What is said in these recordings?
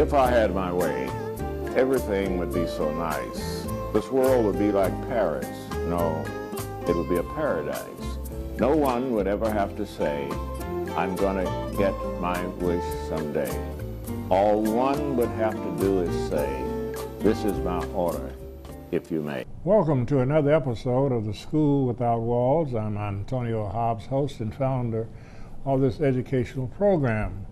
If I had my way, everything would be so nice. This world would be like Paris. No, it would be a paradise. No one would ever have to say, I'm gonna get my wish someday. All one would have to do is say, this is my order, if you may. Welcome to another episode of The School Without Walls. I'm Antonio Hobbs, host and founder of this educational program.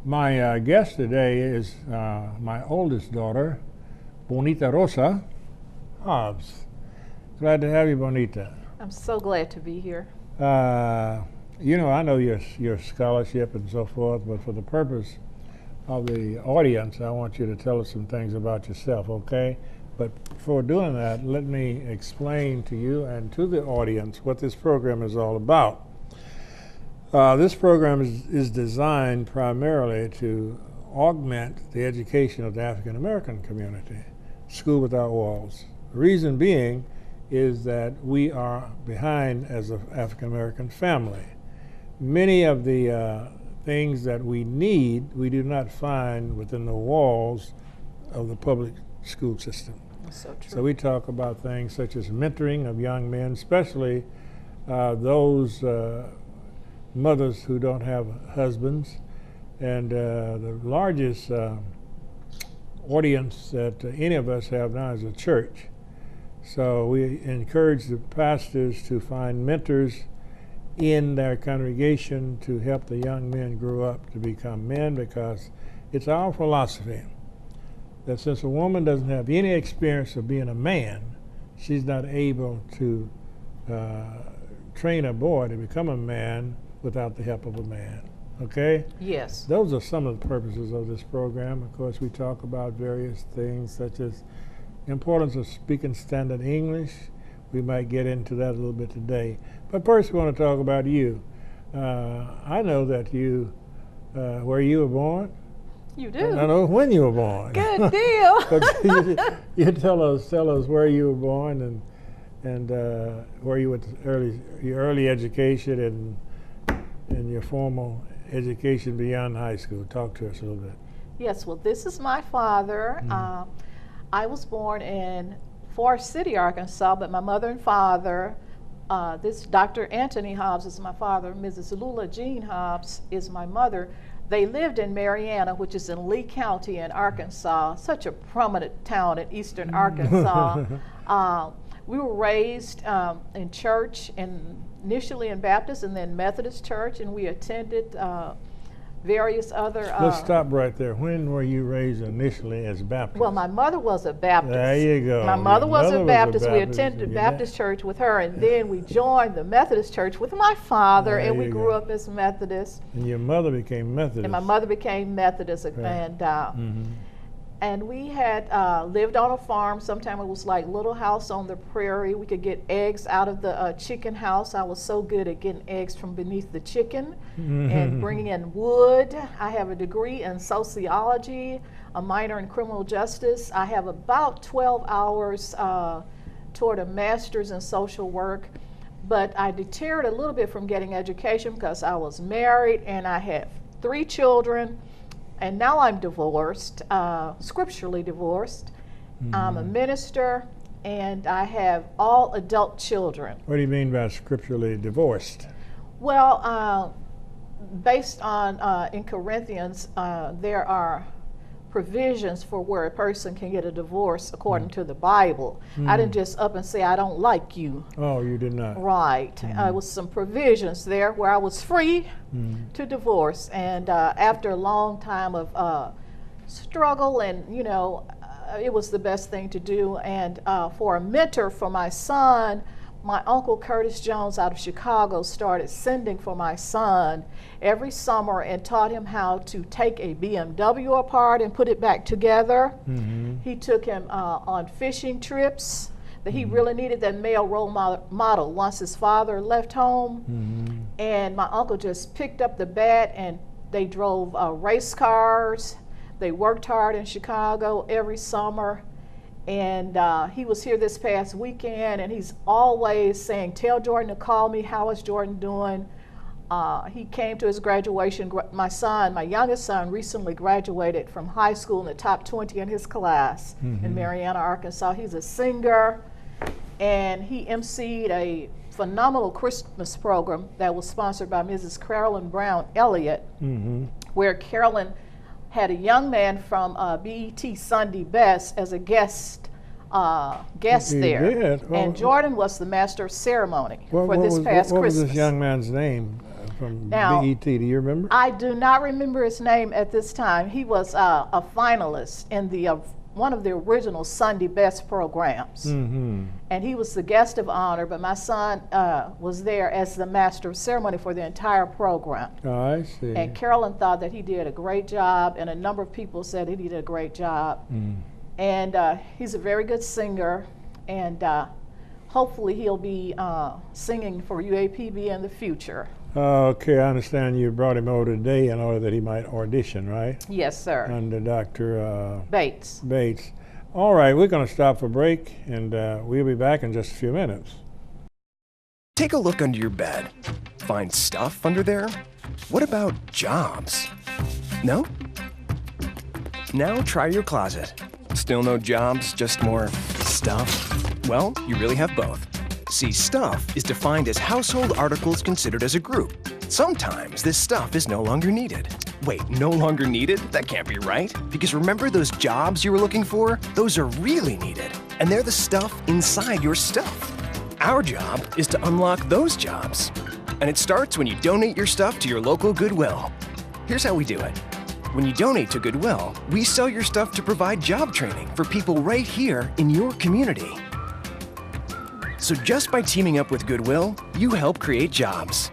My guest today is my oldest daughter, Bonita R. Hobbs. Glad to have you, Bonita. I'm so glad to be here. You know, I know your scholarship and so forth, but for the purpose of the audience, I want you to tell us some things about yourself, okay? But before doing that, let me explain to you and to the audience what this program is all about. This program is designed primarily to augment the education of the African American community, School Without Walls. The reason being is that we are behind as an African American family. Many of the things that we need, we do not find within the walls of the public school system. That's so true. So we talk about things such as mentoring of young men, especially those mothers who don't have husbands. And the largest audience that any of us have now is a church. So we encourage the pastors to find mentors in their congregation to help the young men grow up to become men, because it's our philosophy that since a woman doesn't have any experience of being a man, she's not able to train a boy to become a man without the help of a man. Okay? Yes. Those are some of the purposes of this program. Of course, we talk about various things such as importance of speaking standard English. We might get into that a little bit today. But first we want to talk about you. I know that you, where you were born. You do? I know when you were born. Good deal. But you tell us where you were born and where you went to your early education and your formal education beyond high school. Talk to us a little bit. Yes, well, this is my father. I was born in Forest City, Arkansas, but my mother and father, this Dr. Anthony Hobbs is my father, Mrs. Lula Jean Hobbs is my mother. They lived in Marianna, which is in Lee County in Arkansas, such a prominent town in eastern Arkansas. We were raised in church, initially in Baptist and then Methodist church, and we attended various other... Let's stop right there. When were you raised initially as Baptist? Well, my mother was a Baptist. There you go. My mother was a Baptist. We Baptist. attended Baptist church with her, and then we joined the Methodist church with my father, There and we you grew go. up as Methodist. And your mother became Methodist. And my mother became Methodist, and we had lived on a farm. Sometimes it was like Little House on the Prairie. We could get eggs out of the chicken house. I was so good at getting eggs from beneath the chicken and bringing in wood. I have a degree in sociology, a minor in criminal justice. I have about 12 hours toward a master's in social work. But I deterred a little bit from getting education because I was married and I had 3 children. And now I'm divorced, scripturally divorced. I'm a minister, and I have all adult children. What do you mean by scripturally divorced? Well, based on, in Corinthians, there are provisions for where a person can get a divorce according to the Bible. I didn't just up and say, I don't like you. Oh, you did not. Right. There was some provisions there where I was free to divorce. And after a long time of struggle and, you know, it was the best thing to do. And for a mentor for my son, my uncle Curtis Jones out of Chicago started sending for my son every summer and taught him how to take a BMW apart and put it back together. He took him on fishing trips. That he really needed that male role model once his father left home. And my uncle just picked up the bat and they drove race cars. They worked hard in Chicago every summer. And he was here this past weekend, and he's always saying, tell Jordan to call me, how is Jordan doing? He came to his graduation. My youngest son, recently graduated from high school in the top 20 in his class in Marianna, Arkansas. He's a singer, and he emceed a phenomenal Christmas program that was sponsored by Mrs. Carolyn Brown Elliott, where Carolyn had a young man from BET Sunday Best as a guest there. Did? Well, and Jordan was the master of ceremony for what this past what Christmas. was this young man's name from Now, BET? Do you remember? I do not remember his name at this time. He was a finalist in the one of the original Sunday Best programs. And he was the guest of honor, but my son was there as the master of ceremony for the entire program. Oh, I see. And Carolyn thought that he did a great job, and a number of people said he did a great job. And he's a very good singer, and hopefully he'll be singing for UAPB in the future. Okay, I understand you brought him over today in order that he might audition, right? Yes, sir. Under Dr. Bates. Bates. All right, we're going to stop for break, and we'll be back in just a few minutes. Take a look under your bed. Find stuff under there? What about jobs? No? Now try your closet. Still no jobs, just more stuff? Well, you really have both. See, stuff is defined as household articles considered as a group. Sometimes this stuff is no longer needed. Wait, no longer needed? That can't be right. Because remember those jobs you were looking for? Those are really needed. And they're the stuff inside your stuff. Our job is to unlock those jobs. And it starts when you donate your stuff to your local Goodwill. Here's how we do it. When you donate to Goodwill, we sell your stuff to provide job training for people right here in your community. So just by teaming up with Goodwill, you help create jobs.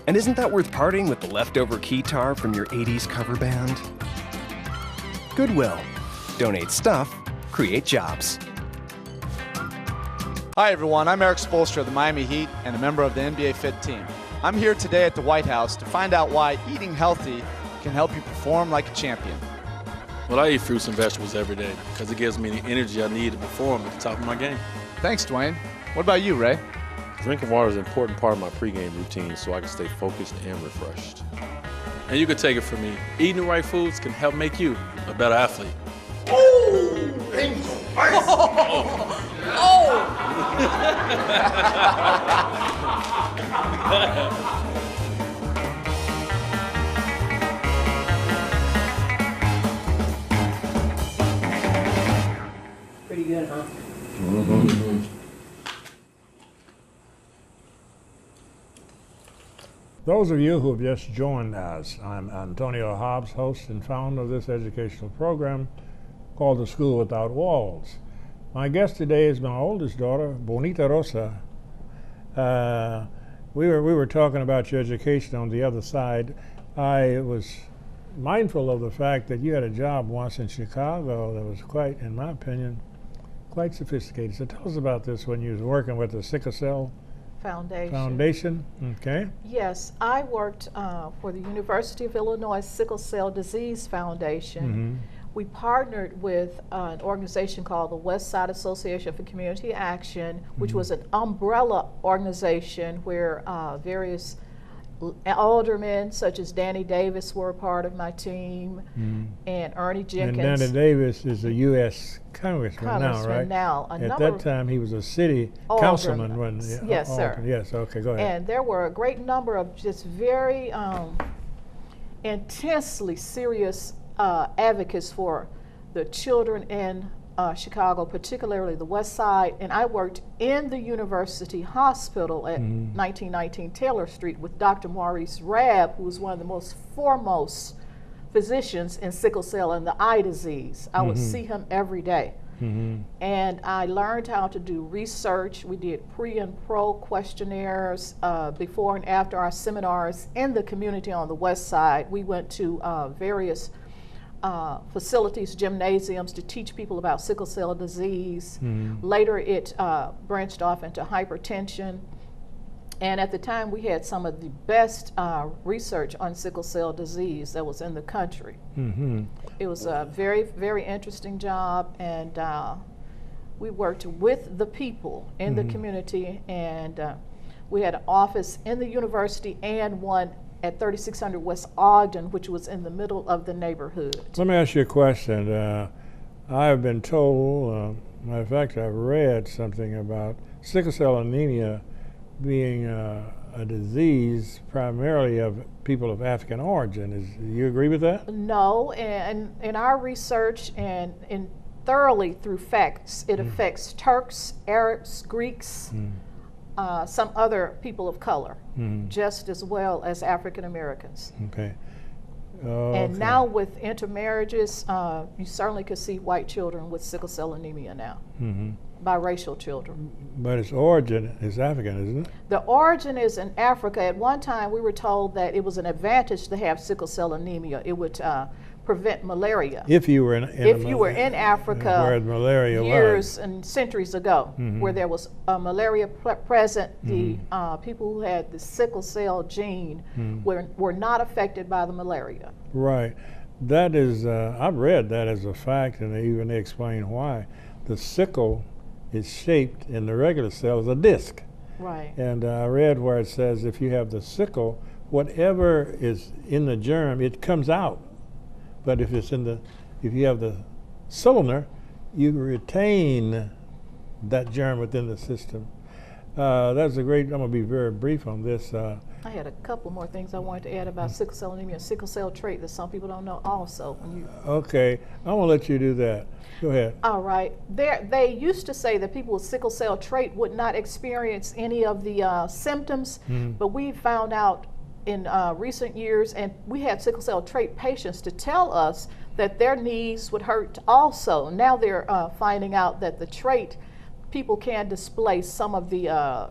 And isn't that worth parting with the leftover keytar from your 80s cover band? Goodwill. Donate stuff, create jobs. Hi everyone, I'm Eric Spoelstra of the Miami Heat and a member of the NBA Fit team. I'm here today at the White House to find out why eating healthy can help you perform like a champion. Well, I eat fruits and vegetables every day because it gives me the energy I need to perform at the top of my game. Thanks, Dwayne. What about you, Ray? Drinking water is an important part of my pregame routine so I can stay focused and refreshed. And you can take it from me. Eating the right foods can help make you a better athlete. Oh, Angel! Pretty good, huh? Those of you who have just joined us, I'm Antonio Hobbs, host and founder of this educational program called The School Without Walls. My guest today is my oldest daughter, Bonita Rosa. We were talking about your education on the other side. I was mindful of the fact that you had a job once in Chicago that was quite, in my opinion, quite sophisticated. So tell us about this when you was working with the Sickle Cell Foundation. Okay. Yes, I worked for the University of Illinois Sickle Cell Disease Foundation. We partnered with an organization called the West Side Association for Community Action, which was an umbrella organization where various aldermen such as Danny Davis were a part of my team, and Ernie Jenkins. And Danny Davis is a U.S. Congressman now, right? Now, at that time, he was a city councilman. When, yes, sir. Yes, okay, go ahead. And there were a great number of just very intensely serious advocates for the children in Chicago, particularly the West Side. And I worked in the university hospital at 1919 Taylor Street with Dr. Maurice Rabb, who was one of the most foremost physicians in sickle cell and the eye disease. I would see him every day. And I learned how to do research. We did pre and pro questionnaires before and after our seminars in the community on the West Side. We went to various facilities, gymnasiums, to teach people about sickle cell disease. Later it branched off into hypertension. And at the time we had some of the best research on sickle cell disease that was in the country. It was a very, very interesting job, and we worked with the people in the community. And We had an office in the university and one at 3600 West Ogden, which was in the middle of the neighborhood. Let me ask you a question. I've been told, matter of fact, I've read something about sickle cell anemia being a disease primarily of people of African origin. Do you agree with that? No, and in our research and thoroughly through facts, it affects Turks, Arabs, Greeks, some other people of color, just as well as African Americans. Okay. And now with intermarriages, you certainly could see white children with sickle cell anemia now, biracial children. But its origin is African, isn't it? The origin is in Africa. At one time, we were told that it was an advantage to have sickle cell anemia. It would prevent malaria. If you were in Africa, where malaria years and centuries ago, where there was malaria present, the people who had the sickle cell gene were not affected by the malaria. Right. That is, I've read that as a fact, and they explain why. The sickle is shaped in the regular cell as a disc. Right. And I read where it says if you have the sickle, whatever is in the germ, it comes out. But if you have the cylinder, you retain that germ within the system. That's a great, I'm going to be very brief on this. I had a couple more things I wanted to add about sickle cell anemia and sickle cell trait that some people don't know also. Okay, I'm going to let you do that. Go ahead. All right. They used to say that people with sickle cell trait would not experience any of the symptoms, but we found out in recent years, and we had sickle cell trait patients to tell us that their knees would hurt also. Now they're finding out that the trait, people can display some of the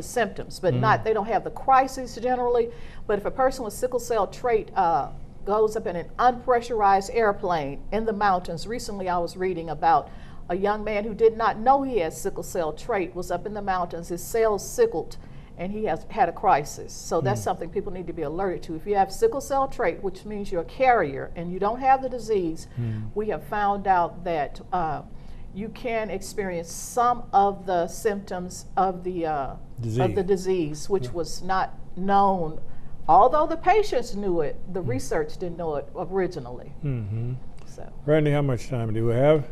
symptoms, but they don't have the crisis generally. But if a person with sickle cell trait goes up in an unpressurized airplane in the mountains, recently I was reading about a young man who did not know he had sickle cell trait, was up in the mountains, his cells sickled, and he has had a crisis. So that's something people need to be alerted to. If you have sickle cell trait, which means you're a carrier and you don't have the disease, we have found out that you can experience some of the symptoms of the disease, which was not known. Although the patients knew it, the research didn't know it originally. So. Randy, how much time do we have?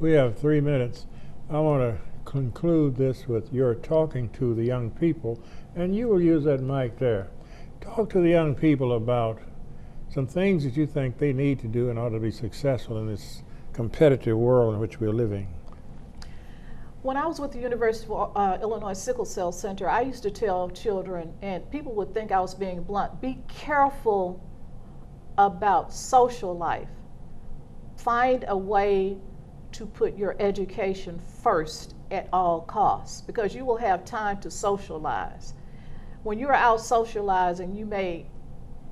We have 3 minutes. I want to conclude this with your talking to the young people, and you will use that mic there. Talk to the young people about some things that you think they need to do in order to be successful in this competitive world in which we're living. When I was with the University of Illinois Sickle Cell Center, I used to tell children, and people would think I was being blunt, be careful about social life. Find a way to put your education first at all costs, because you will have time to socialize. When you're out socializing, you may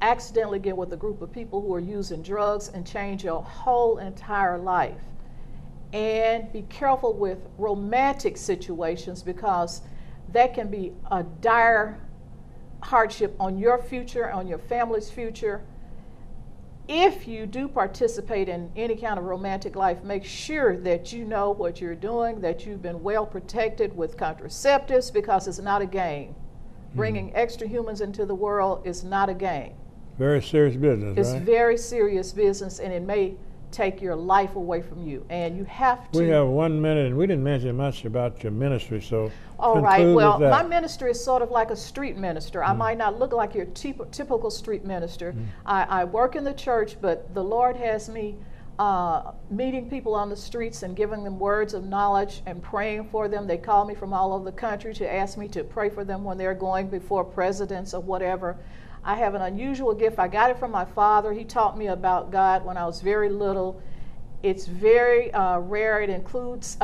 accidentally get with a group of people who are using drugs and change your whole entire life. And be careful with romantic situations, because that can be a dire hardship on your future, on your family's future. If you do participate in any kind of romantic life, make sure that you know what you're doing, that you've been well protected with contraceptives, because it's not a game. Bringing extra humans into the world is not a game. Very serious business, It's right? very serious business, and it may take your life away from you, and you have to. We have 1 minute, and we didn't mention much about your ministry, so all right. conclude Well, with that. my ministry is sort of like a street minister. I might not look like your typical street minister. I work in the church, but the Lord has me meeting people on the streets and giving them words of knowledge and praying for them. They call me from all over the country to ask me to pray for them when they're going before presidents or whatever. I have an unusual gift. I got it from my father. He taught me about God when I was very little. It's very rare. It includes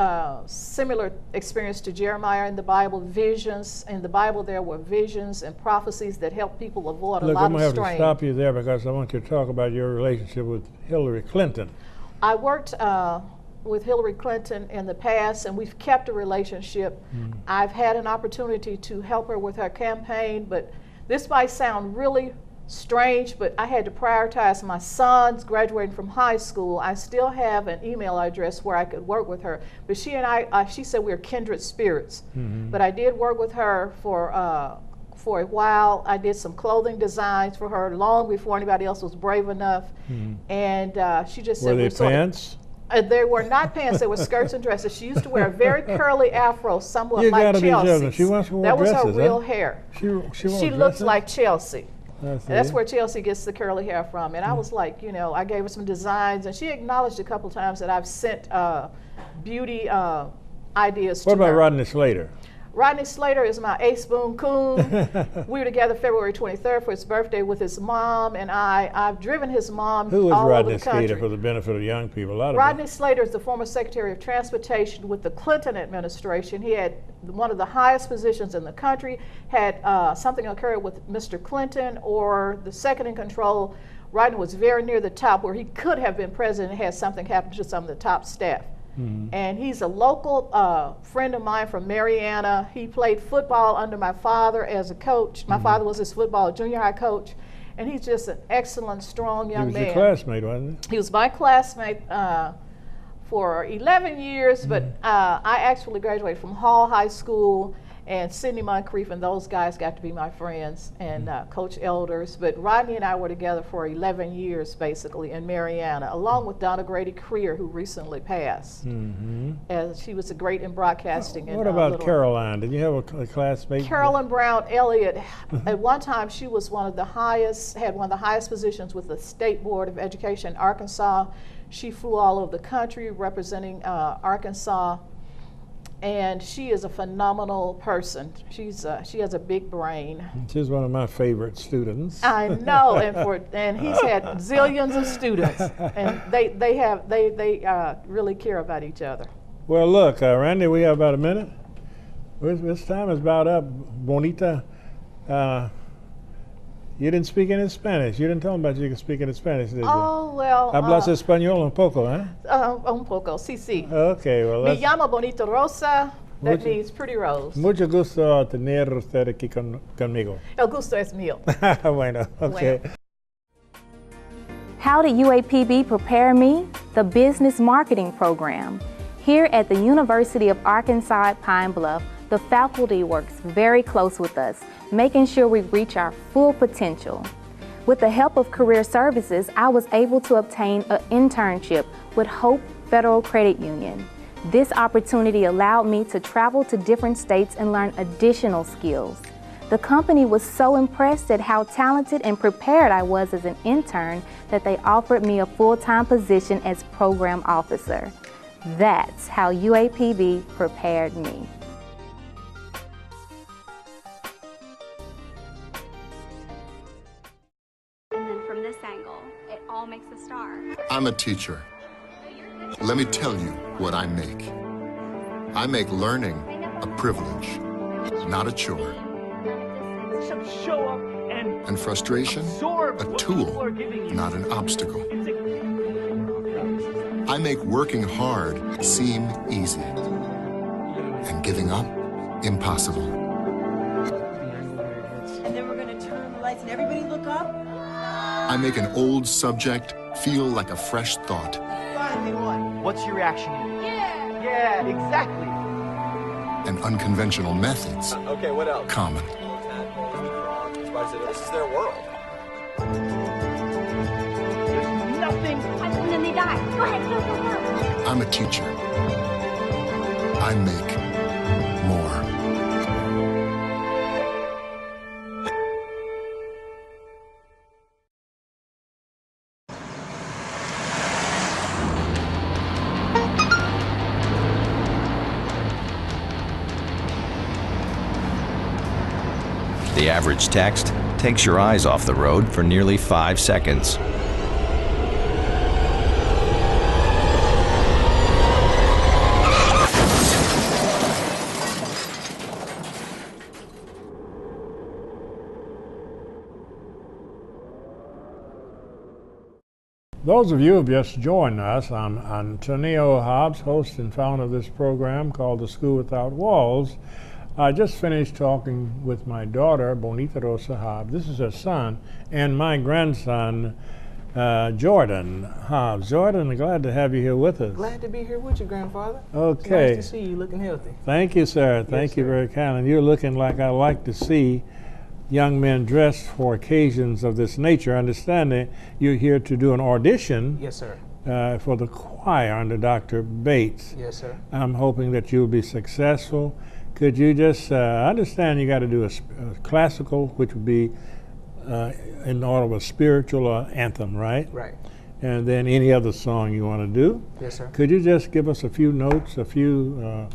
similar experience to Jeremiah in the Bible, visions. In the Bible there were visions and prophecies that help people avoid a lot I'm of going to have strain. to stop you there, because I want you to talk about your relationship with Hillary Clinton. I worked with Hillary Clinton in the past, and we've kept a relationship. I've had an opportunity to help her with her campaign, but this might sound really strange, but I had to prioritize my sons graduating from high school. I still have an email address where I could work with her, but she and I, she said we're kindred spirits. But I did work with her for a while. I did some clothing designs for her long before anybody else was brave enough. And she just said, were they pants? They were not pants, they were skirts and dresses. She used to wear a very curly afro, somewhat You like gotta be Chelsea. joking. She once wore That was her dresses, real huh? hair. She wore She looks dresses? like Chelsea. I see. That's where Chelsea gets the curly hair from. And I was like, you know, I gave her some designs, and she acknowledged a couple times that I've sent beauty ideas to her. What about Rodney Slater? Rodney Slater is my ace boon coon. We were together February 23rd for his birthday with his mom, and I've driven his mom Who is all Rodney over the country. Slater for the benefit of young people? A lot of Rodney Slater is the former Secretary of Transportation with the Clinton administration. He had one of the highest positions in the country. Had something occurred with Mr. Clinton or the second in control, Rodney was very near the top where he could have been president had something happened to some of the top staff. And he's a local friend of mine from Mariana. He played football under my father as a coach. My father was his football junior high coach. And he's just an excellent, strong young man. He was your classmate, wasn't He was my classmate for 11 years, but I actually graduated from Hall High School, and Sidney Moncrief and those guys got to be my friends, and Coach Elders. But Rodney and I were together for 11 years, basically, in Mariana, along with Donna Grady Creer, who recently passed. As she was great in broadcasting. What about Caroline? Did you have a classmate? Carolyn Brown Elliott. At one time, she was one of the highest, had one of the highest positions with the State Board of Education in Arkansas. She flew all over the country representing Arkansas. And she is a phenomenal person. She has a big brain. She's one of my favorite students. I know, and he's had zillions of students, and they really care about each other. Well, look, Randy, we have about a minute. This time is about up. Bonita, you didn't speak any Spanish. You didn't tell them about you could speak any Spanish, did you? Oh, well. Hablas español un poco, eh? Un poco, sí, sí. Okay, well, Me llamo Bonita Rosa. That means pretty rose. Mucho gusto tener usted aquí conmigo. El gusto es mío. Bueno, okay. Bueno. How did UAPB prepare me? The Business Marketing Program. Here at the University of Arkansas at Pine Bluff, the faculty works very close with us, making sure we reach our full potential. With the help of Career Services, I was able to obtain an internship with Hope Federal Credit Union. This opportunity allowed me to travel to different states and learn additional skills. The company was so impressed at how talented and prepared I was as an intern that they offered me a full-time position as program officer. That's how UAPB prepared me. And then from this angle, it all makes a star. I'm a teacher. Let me tell you what I make. I make learning a privilege, not a chore. Show up And frustration, a tool, not an obstacle. I make working hard seem easy, and giving up impossible. And then we're going to turn the lights and everybody look up. I make an old subject feel like a fresh thought. Finally won. What's your reaction? Yeah! Yeah, exactly. And unconventional methods Okay, what else? common. This is their world. There's nothing. And then they die. Go ahead, go. I'm a teacher. I make more. The average text takes your eyes off the road for nearly 5 seconds. Those of you who have just joined us, I'm Antonio Hobbs, host and founder of this program called The School Without Walls. I just finished talking with my daughter, Bonita R. Hobbs. This is her son, and my grandson, Jordan Hobbs. Jordan, glad to have you here with us. Glad to be here with you, grandfather. Okay. It's nice to see you looking healthy. Thank you, sir. Thank you very kindly. You're looking like I like to see young men dressed for occasions of this nature. Understanding you're here to do an audition. Yes, sir. For the choir under Dr. Bates. Yes, sir. I'm hoping that you'll be successful. Could you just understand you got to do a classical, which would be in order of a spiritual anthem, right? Right. And then any other song you want to do. Yes, sir. Could you just give us a few notes, a few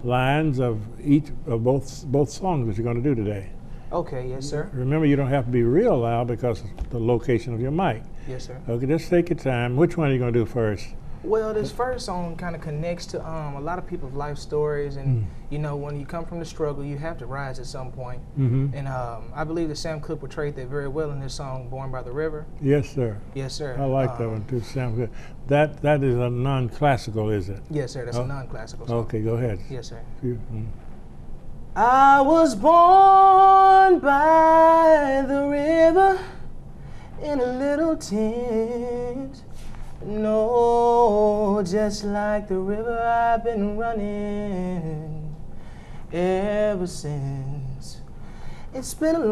lines of each of both songs that you're going to do today? Okay, yes, sir. Remember, you don't have to be real loud because of the location of your mic. Yes, sir. Okay, just take your time. Which one are you going to do first? Well, this first song kind of connects to a lot of people's life stories, and you know, when you come from the struggle, you have to rise at some point. And I believe that Sam Cooke portrayed that very well in this song, "Born by the River." Yes, sir. Yes, sir. I like that one too, Sam Cooke. That is a non-classical, is it? Yes, sir. That's a non-classical song. Okay, go ahead. Yes, sir. Mm. I was born by the river in a little tent. No, just like the river, I've been running ever since. It's been a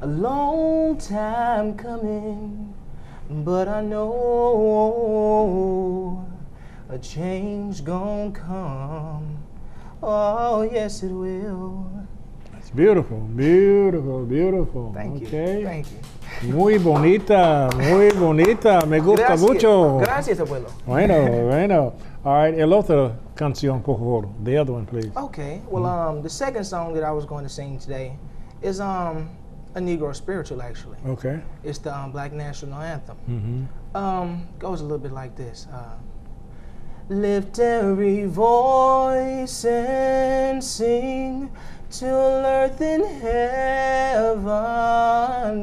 long time coming, but I know a change gon' come. Oh, yes, it will. It's beautiful, beautiful, beautiful. Thank okay. you. Thank you. Muy bonita, muy bonita. Me gusta Gracias. mucho. Gracias, abuelo. Bueno. All right, el otro canción, por favor. The other one, please. Okay. Well, the second song that I was going to sing today is a Negro spiritual, actually. Okay. It's the Black National Anthem. Goes a little bit like this. Lift every voice and sing till earth and heaven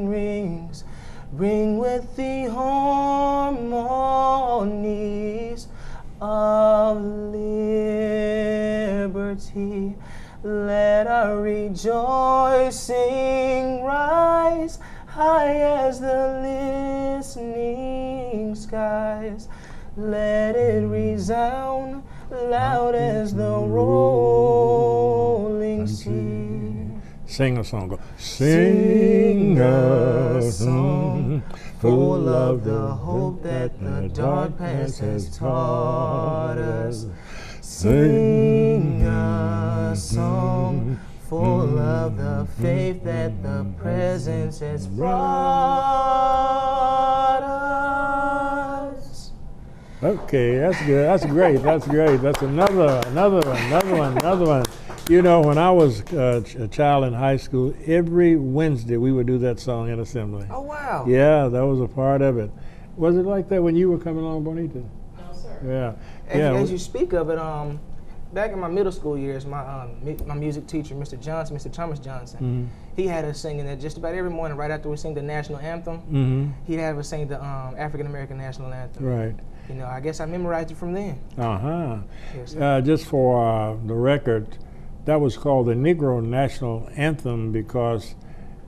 rings. Ring with the harmonies of liberty. Let our rejoicing rise high as the listening skies. Let it resound loud as the rolling sea. Sing a song. Go. Sing a song full of the hope that the dark past has taught us. Sing a song full of the faith that the presence has brought us. Okay, that's good. That's great. That's great. That's another one. You know, when I was a child in high school, every Wednesday we would do that song in assembly. Oh, wow. Yeah, that was a part of it. Was it like that when you were coming along, Bonita? No, sir. Yeah. As you speak of it, back in my middle school years, my music teacher, Mr. Thomas Johnson, he had us singing that just about every morning right after we sing the national anthem. He'd have us sing the African American national anthem. Right. You know, I guess I memorized it from then. Yes, just for the record, that was called the Negro National Anthem because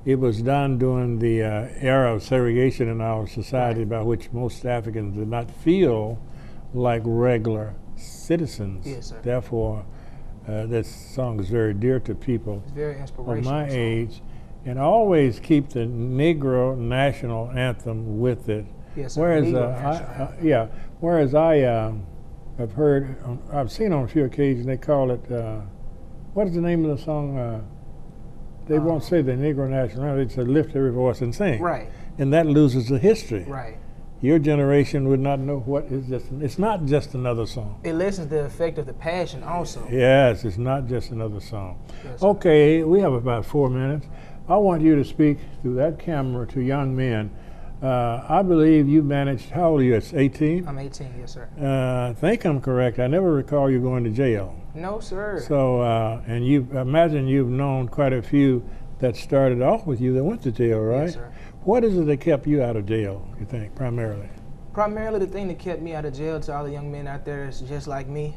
it was done during the era of segregation in our society, by which most Africans did not feel like regular citizens. Yes, sir. Therefore, this song is very dear to people It's very inspirational. of my age, and always keep the Negro National Anthem with it. Yes, sir. Whereas I've heard, I've seen on a few occasions they call it. What is the name of the song? They won't say the Negro National Anthem. They say lift every voice and sing. Right. And that loses the history. Right. Your generation would not know what is just. It's not just another song. It lessens the effect of the passion also. Yes, it's not just another song. Yes, okay, we have about 4 minutes. I want you to speak through that camera to young men. I believe you managed, how old are you? It's 18? I'm 18, yes, sir. I think I'm correct. I never recall you going to jail. No, sir. So, and I imagine you've known quite a few that started off with you that went to jail, right? Yes, sir. What is it that kept you out of jail, you think, primarily? Primarily, the thing that kept me out of jail, to all the young men out there is just like me.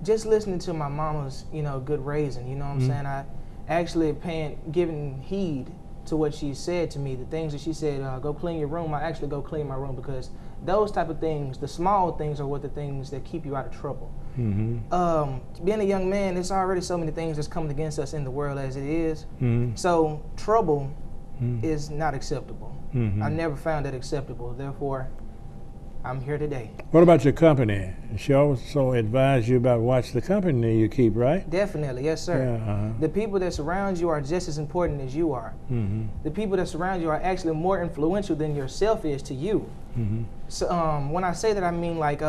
Just listening to my mama's, good raising. You know what I'm saying? I actually giving heed to what she said to me. The things that she said, go clean your room. I actually go clean my room, because those type of things, the small things, are what the things that keep you out of trouble. Being a young man, there's already so many things that's coming against us in the world as it is. So trouble is not acceptable. I never found that acceptable. Therefore, I'm here today. What about your company? She also advised you about watch the company you keep, right? Definitely, yes, sir. Yeah, The people that surround you are just as important as you are. The people that surround you are actually more influential than yourself is to you. So when I say that, I mean like,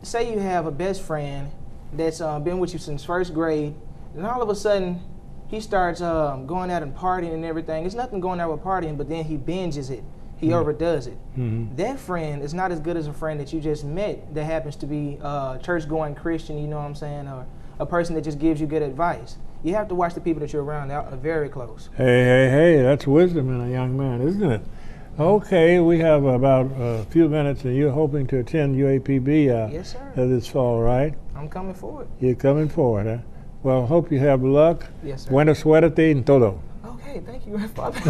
say you have a best friend that's been with you since first grade, and all of a sudden he starts going out and partying and everything. It's nothing going out with partying, but then he binges it. He overdoes it. That friend is not as good as a friend that you just met that happens to be a church-going Christian, you know what I'm saying, or a person that just gives you good advice. You have to watch the people that you're around. They're very close. Hey, that's wisdom in a young man, isn't it? Okay, we have about a few minutes, and you're hoping to attend UAPB yes, sir. This fall, right? I'm coming forward. You're coming forward, huh? Well, hope you have luck. Yes, sir. Buena suerte en todo. Okay, thank you, Father.